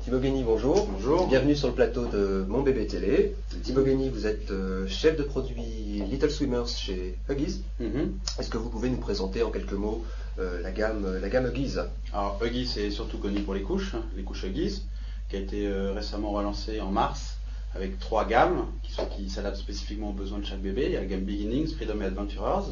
Thibaut Guény, bonjour. Bonjour. Bienvenue sur le plateau de Mon Bébé Télé. Thibaut Guény, vous êtes chef de produit Little Swimmers chez Huggies. Est-ce que vous pouvez nous présenter en quelques mots la gamme Huggies? Alors Huggies est surtout connu pour les couches Huggies, qui a été récemment relancée en mars avec 3 gammes qui s'adaptent spécifiquement aux besoins de chaque bébé. Il y a la gamme Beginnings, Freedom et Adventurers.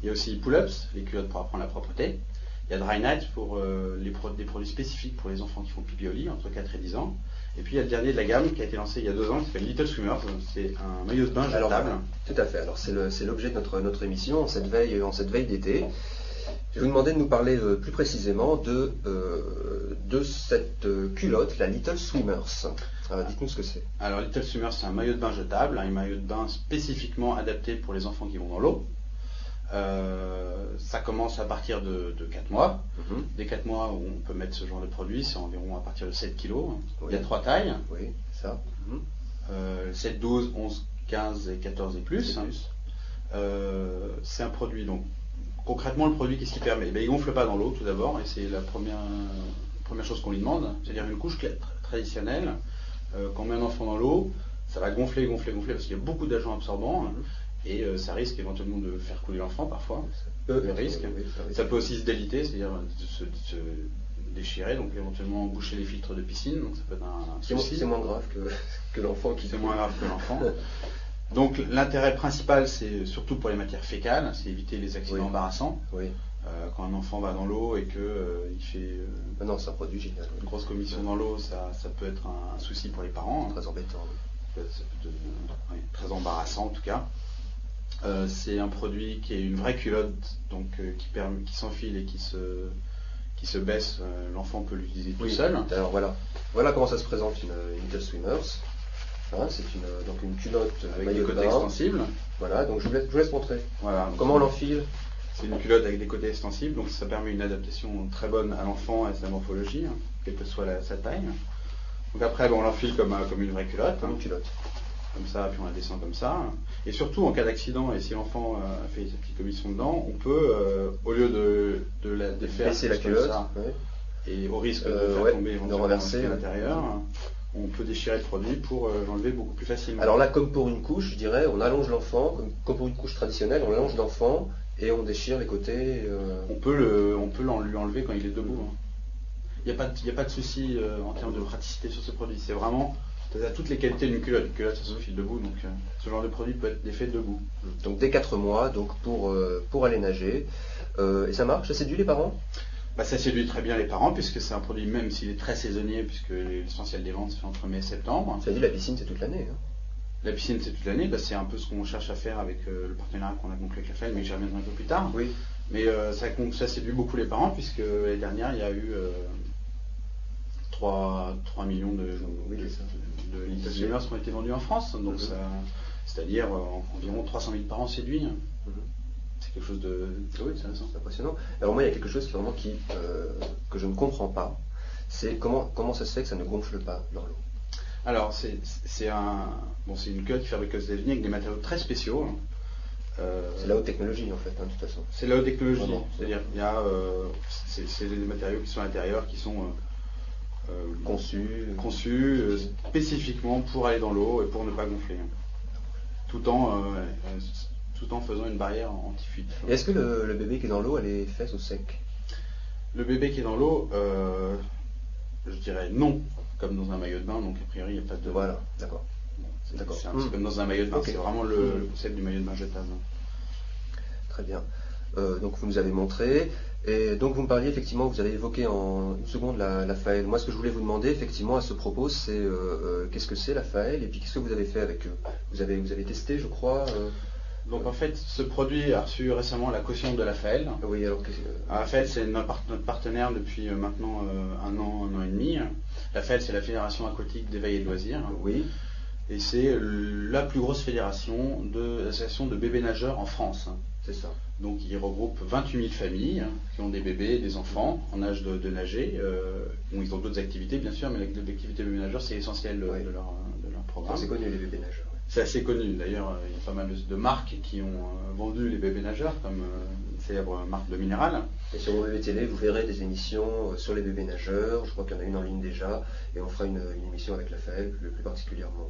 Il y a aussi Pull-Ups, les culottes pour apprendre la propreté. Il y a Dry Night pour des produits spécifiques pour les enfants qui font pipi au lit entre 4 et 10 ans. Et puis il y a le dernier de la gamme qui a été lancé il y a 2 ans, qui s'appelle Little Swimmers. C'est un maillot de bain jetable. Alors, tout à fait. Alors c'est l'objet de notre émission en cette veille d'été. Je vais vous demander de nous parler plus précisément de cette culotte, la Little Swimmers. Dites-nous ce que c'est. Alors Little Swimmers, c'est un maillot de bain jetable, un maillot de bain spécifiquement adapté pour les enfants qui vont dans l'eau. Ça commence à partir de 4 mois. Dès 4 mois où on peut mettre ce genre de produit, c'est environ à partir de 7 kg. Oui. Il y a 3 tailles. Oui, ça. 7, 12, 11, 15 et 14 et plus. C'est un produit, donc concrètement le produit qu'est-ce qu'il permet? Il gonfle pas dans l'eau tout d'abord, et c'est la première chose qu'on lui demande, c'est-à-dire une couche traditionnelle. Quand on met un enfant dans l'eau, ça va gonfler parce qu'il y a beaucoup d'agents absorbants. Et ça risque éventuellement de faire couler l'enfant parfois. Le risque. Ça peut aussi se déliter, c'est-à-dire se déchirer, donc éventuellement boucher les filtres de piscine. Donc ça peut être un souci. C'est moins grave que l'enfant qui. C'est moins grave que l'enfant. Donc l'intérêt principal, c'est surtout pour les matières fécales, c'est éviter les accidents embarrassants. Quand un enfant va dans l'eau et que il fait non, c'est un produit génial. Une grosse commission dans l'eau, ça peut être un souci pour les parents. Très embêtant. Ça peut être très embarrassant en tout cas. C'est un produit qui est une vraie culotte, donc qui s'enfile et qui se baisse. L'enfant peut l'utiliser tout seul. Alors voilà comment ça se présente une Little Swimmers. C'est une culotte avec des côtés extensibles. Voilà, donc je vous laisse montrer. Voilà, comment on l'enfile. C'est une culotte avec des côtés extensibles, donc ça permet une adaptation très bonne à l'enfant et à sa morphologie, quelle que soit sa taille. Donc après, on l'enfile comme une vraie culotte. Une culotte. Comme ça, puis on la descend comme ça. Et surtout, en cas d'accident, et si l'enfant a fait sa petite commission dedans, on peut, au lieu de faire baisser la culotte, ça, et au risque de faire tomber de renverser à l'intérieur, on peut déchirer le produit pour l'enlever beaucoup plus facilement. Alors là, comme pour une couche, je dirais, on allonge l'enfant, comme pour une couche traditionnelle, on allonge l'enfant et on déchire les côtés. On peut lui enlever quand il est debout. Il n'y a pas de souci en termes de praticité sur ce produit. C'est vraiment... Ça a toutes les qualités d'une culotte. Une culotte, ça se file debout, donc ce genre de produit peut être fait debout. Donc dès 4 mois, donc pour aller nager. Et ça marche? Ça séduit les parents? Ça séduit très bien les parents, puisque c'est un produit, même s'il est très saisonnier, puisque l'essentiel des ventes se fait entre mai et septembre. Ça dit la piscine, c'est toute l'année. La piscine, c'est toute l'année. C'est un peu ce qu'on cherche à faire avec le partenariat qu'on a conclu avec la FEL, mais j'y reviendrai un peu plus tard. Oui. Mais ça séduit beaucoup les parents, puisque l'année dernière, il y a eu 3 millions de Little Swimmers qui ont été vendus en France, donc c'est-à-dire environ 300 000 parents séduits. C'est quelque chose de... Oui, c'est impressionnant. Alors moi, il y a quelque chose que je ne comprends pas, c'est comment ça se fait que ça ne gonfle pas dans l'eau. Alors c'est une culotte qui fabrique aux États-Unis avec des matériaux très spéciaux. C'est la haute technologie en fait, de toute façon. C'est la haute technologie, c'est-à-dire il y a c'est des matériaux qui sont à l'intérieur, qui sont conçus spécifiquement pour aller dans l'eau et pour ne pas gonfler, tout en faisant une barrière anti-fuite. Et est-ce que le bébé qui est dans l'eau a les fesses au sec? Le bébé qui est dans l'eau, je dirais non, comme dans un maillot de bain, donc a priori il n'y a pas de... Voilà, d'accord. C'est un petit peu comme dans un maillot de bain, c'est vraiment le concept du maillot de bain jetable. Très bien. Donc vous nous avez montré, et donc vous me parliez effectivement, vous avez évoqué en une seconde la Faël. Moi ce que je voulais vous demander effectivement à ce propos, c'est qu'est-ce que c'est la Faël, et puis qu'est-ce que vous avez fait avec eux? Vous avez testé, je crois. Donc en fait, ce produit a reçu récemment la caution de la FEL. Oui, alors la FEL, c'est notre partenaire depuis maintenant un an et demi. La FEL, c'est la Fédération aquatique d'éveil et de loisirs. Oui. Et c'est la plus grosse fédération d'associations de bébés nageurs en France. C'est ça. Donc il regroupe 28 000 familles qui ont des bébés, des enfants en âge de nager. Bon, ils ont d'autres activités bien sûr, mais l'activité bébé nageur c'est essentiel de leur programme. C'est connu les bébés nageurs. C'est assez connu. D'ailleurs, il y a pas mal de marques qui ont vendu les bébés nageurs, comme une célèbre marque de minéral. Et sur BB Télé, vous verrez des émissions sur les bébés nageurs. Je crois qu'il y en a une en ligne déjà, et on fera une émission avec la FAEL plus particulièrement.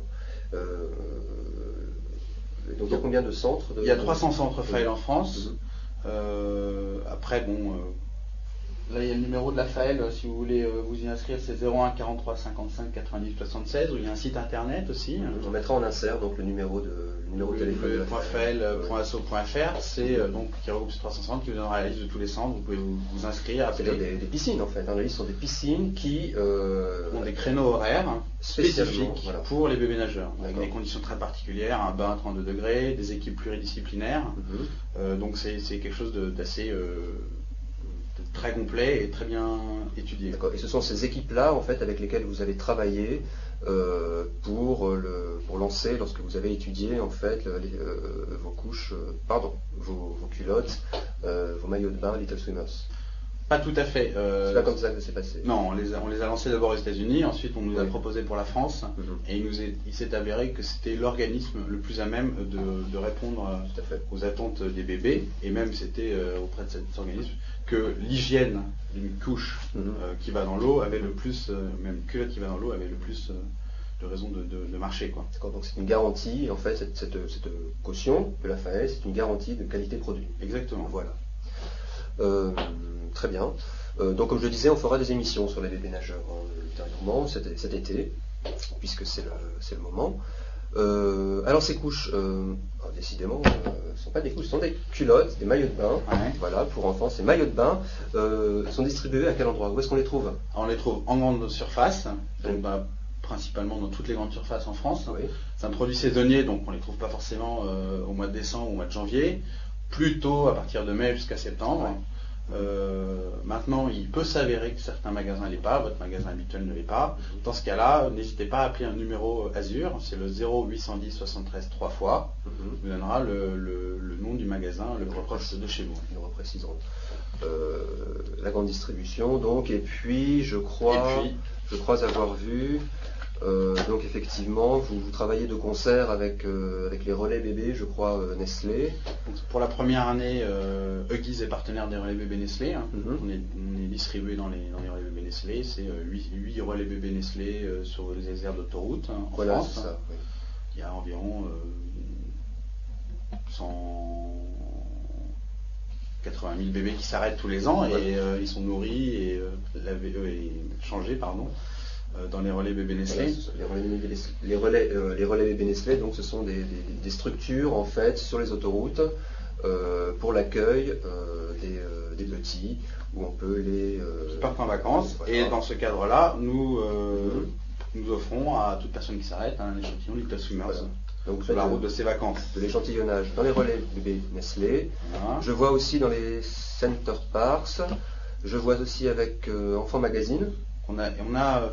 Donc il y a combien de centres Il y a 300 centres FAEL en France. Après, là il y a le numéro de la FAEL, si vous voulez vous y inscrire, c'est 01 43 55 90 76, où il y a un site internet aussi. On mettra en insert donc le numéro de téléphone de la .fael.asso.fr, c'est donc qui regroupe ces 300 centres, qui vous donnera la liste de tous les centres. Vous pouvez vous inscrire. C'est-à-dire des piscines en fait. La liste sont des piscines qui ont des créneaux horaires spécifiques pour les bébés nageurs, avec des conditions très particulières, un bain à 32 degrés, des équipes pluridisciplinaires. Donc c'est quelque chose d'assez très complet et très bien étudié. D'accord. Et ce sont ces équipes-là en fait avec lesquelles vous allez travailler pour lancer, lorsque vous avez étudié en fait vos couches, vos culottes, vos maillots de bain Little Swimmers. Pas tout à fait. C'est pas comme ça que ça s'est passé. Non, on les a lancés d'abord aux États-Unis, ensuite on nous a proposé pour la France, et il s'est avéré que c'était l'organisme le plus à même de répondre aux attentes des bébés, et même c'était auprès de cet organisme que l'hygiène d'une couche qui va dans l'eau avait le plus, même culotte qui va dans l'eau avait le plus de raisons de marcher, quoi. D'accord, donc c'est une garantie, en fait, cette caution de la FAEL, c'est une garantie de qualité produit. Exactement. Voilà. Très bien. Donc comme je le disais, on fera des émissions sur les bébés nageurs ultérieurement cet été, puisque c'est le moment. Alors ces couches, décidément, ne sont pas des couches, ce sont des culottes, des maillots de bain. Voilà, pour enfants, ces maillots de bain sont distribués à quel endroit? Où est-ce qu'on les trouve? Alors, on les trouve en grande surface, donc principalement dans toutes les grandes surfaces en France. C'est un produit saisonnier, donc on ne les trouve pas forcément au mois de décembre ou au mois de janvier, plutôt à partir de mai jusqu'à septembre. Maintenant, il peut s'avérer que certains magasins ne l'est pas, votre magasin habituel ne l'est pas. Dans ce cas-là, n'hésitez pas à appeler un numéro Azur, c'est le 0810 73 3 fois. Vous donnera le nom du magasin le plus proche de chez vous. Nous repréciserons la grande distribution, donc, et puis je crois avoir vu. Donc effectivement, vous travaillez de concert avec les relais bébés, je crois, Nestlé. Donc, pour la première année, Huggies est partenaire des relais bébés Nestlé. On est distribué dans les relais bébés Nestlé. C'est 8 relais bébés Nestlé sur les aires d'autoroute en France. C'est ça, oui. Il y a environ 180 000 bébés qui s'arrêtent tous les ans et ils sont nourris et changés, dans les relais bébés Nestlé. Les relais bébés Nestlé, donc ce sont des structures en fait sur les autoroutes pour l'accueil des petits, où on peut les qui partent en vacances. Voilà. Et dans ce cadre-là, nous offrons à toute personne qui s'arrête un échantillon Little Swimmers. Voilà. Donc sur la route de ses vacances. De l'échantillonnage dans les relais bébés Nestlé. Voilà. Je vois aussi dans les Center Parks. Je vois aussi avec Enfant Magazine. On a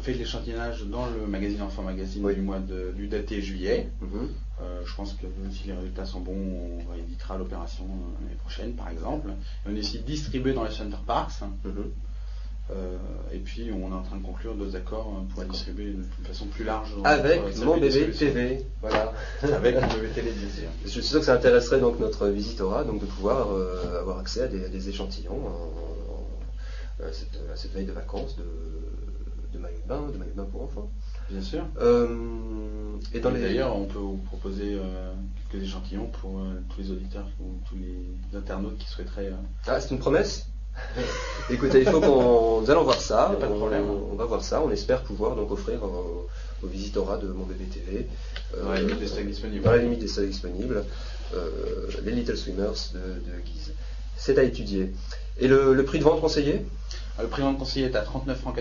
fait de l'échantillonnage dans le magazine Enfant Magazine du daté juillet. Je pense que si les résultats sont bons, on rééditera l'opération l'année prochaine, par exemple. Et on est aussi distribué dans les Center Parks. Et puis on est en train de conclure d'autres accords pour distribuer de façon plus large. Avec mon bébé TV, voilà. Avec mon bébé TV, bien sûr. Je suis sûr que ça intéresserait donc notre visitora, donc de pouvoir avoir accès à des échantillons à cette veille de vacances de maillot de bain pour enfants. Bien sûr. Et d'ailleurs, on peut vous proposer quelques échantillons pour tous les auditeurs ou tous les internautes qui souhaiteraient. Ah, c'est une promesse. Écoutez, nous allons voir ça. Pas de problème. On va voir ça. On espère pouvoir donc offrir au visitorat de mon bébé TV. Dans la limite des stocks disponibles. Dans la limite des stocks disponibles. Les Little Swimmers de Guise. C'est à étudier. Et le prix de vente conseillé? Le prix de vente conseillé est à 39,90 francs.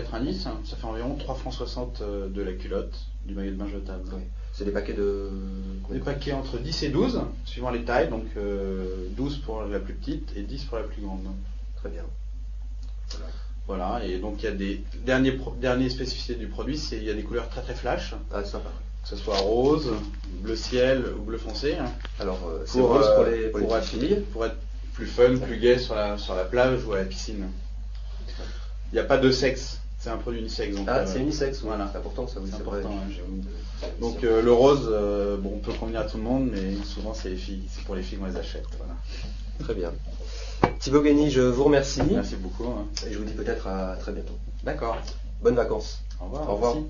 Ça fait environ 3,60 francs de la culotte, du maillot de bain jetable. Oui. C'est des paquets de... Des paquets entre 10 et 12, suivant les tailles. Donc 12 pour la plus petite et 10 pour la plus grande. Très bien. Voilà, et donc il y a des dernières spécificités du produit, il y a des couleurs très très flash. Ah, sympa. Que ce soit rose, bleu ciel ou bleu foncé. Alors, c'est rose pour les filles. Pour être plus fun, plus gai sur la plage ou à la piscine. Il n'y a pas de sexe. C'est un produit unisexe. Donc, c'est unisexe, voilà. C'est important ça, oui, c'est vrai. Important, donc le rose, on peut convenir à tout le monde, mais souvent c'est les filles, c'est pour les filles qu'on les achète. Voilà. Très bien. Thibaut Guény, je vous remercie. Merci beaucoup. Et je vous dis peut-être à très bientôt. D'accord. Bonnes vacances. Au revoir. Au revoir. Merci.